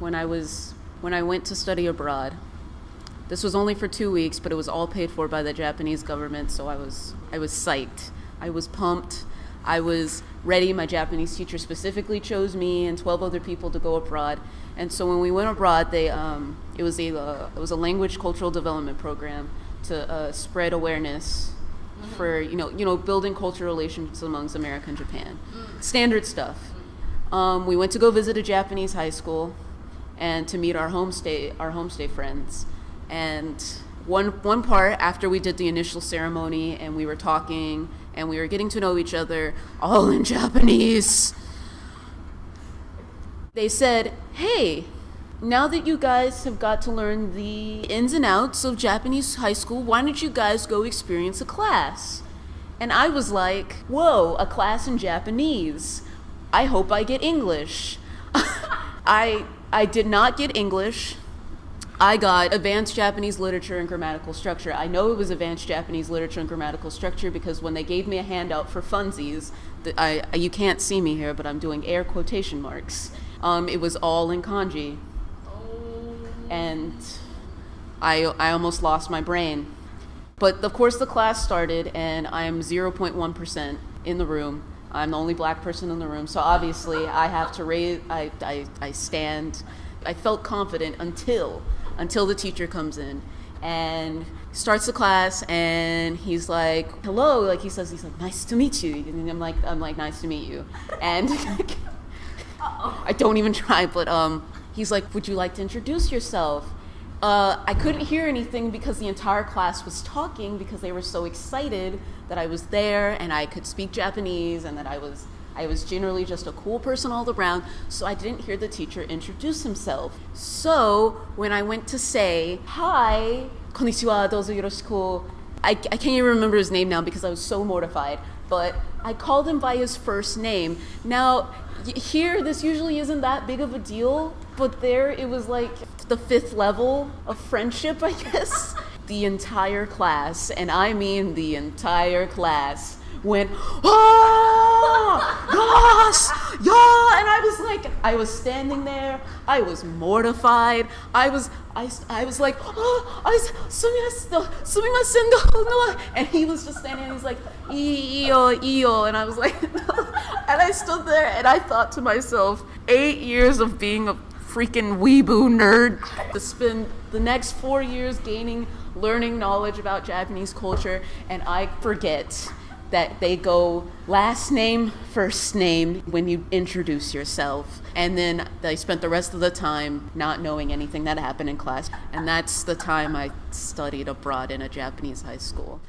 when I went to study abroad. This was only for 2 weeks, but it was all paid for by the Japanese government, so I was psyched. I was pumped. I was ready. My Japanese teacher specifically chose me and 12 other people to go abroad. And so when we went abroad, it was a language cultural development program to spread awareness for building cultural relations amongst America and Japan. Standard stuff. We went to go visit a Japanese high school and to meet our homestay friends. And one part after we did the initial ceremony and we were talking and we were getting to know each other, all in Japanese, they said, "Hey, now that you guys have got to learn the ins and outs of Japanese high school, why don't you guys go experience a class?" And I was like, whoa, a class in Japanese. I hope I get English. I did not get English. I got advanced Japanese literature and grammatical structure. I know it was advanced Japanese literature and grammatical structure because when they gave me a handout for funsies, you can't see me here, but I'm doing air quotation marks. It was all in kanji. And I almost lost my brain. But of course the class started and I am 0.1% in the room. I'm the only black person in the room, so obviously I have to I stand. I felt confident until the teacher comes in and starts the class and he's like, "Hello," like he says, "Nice to meet you." And I'm like, "Nice to meet you." And I don't even try, but he's like, "Would you like to introduce yourself?" I couldn't hear anything because the entire class was talking because they were so excited that I was there and I could speak Japanese and that I was generally just a cool person all around, so I didn't hear the teacher introduce himself. So when I went to say, "Hi, konnichiwa, dozo yoroshiku," I can't even remember his name now because I was so mortified, but I called him by his first name. Now, here, this usually isn't that big of a deal, but there it was like the 5th level of friendship, I guess. The entire class, and I mean the entire class, went, "Ah, yes, yeah," and I was standing there, I was mortified, I was like, "Oh, sumimasen," and he was just standing there, he's like, iyo," and I was like, and I stood there, and I thought to myself, 8 years of being a freaking weeboo nerd, to spend the next 4 years learning knowledge about Japanese culture, and I forget that they go last name, first name when you introduce yourself. And then I spent the rest of the time not knowing anything that happened in class. And that's the time I studied abroad in a Japanese high school.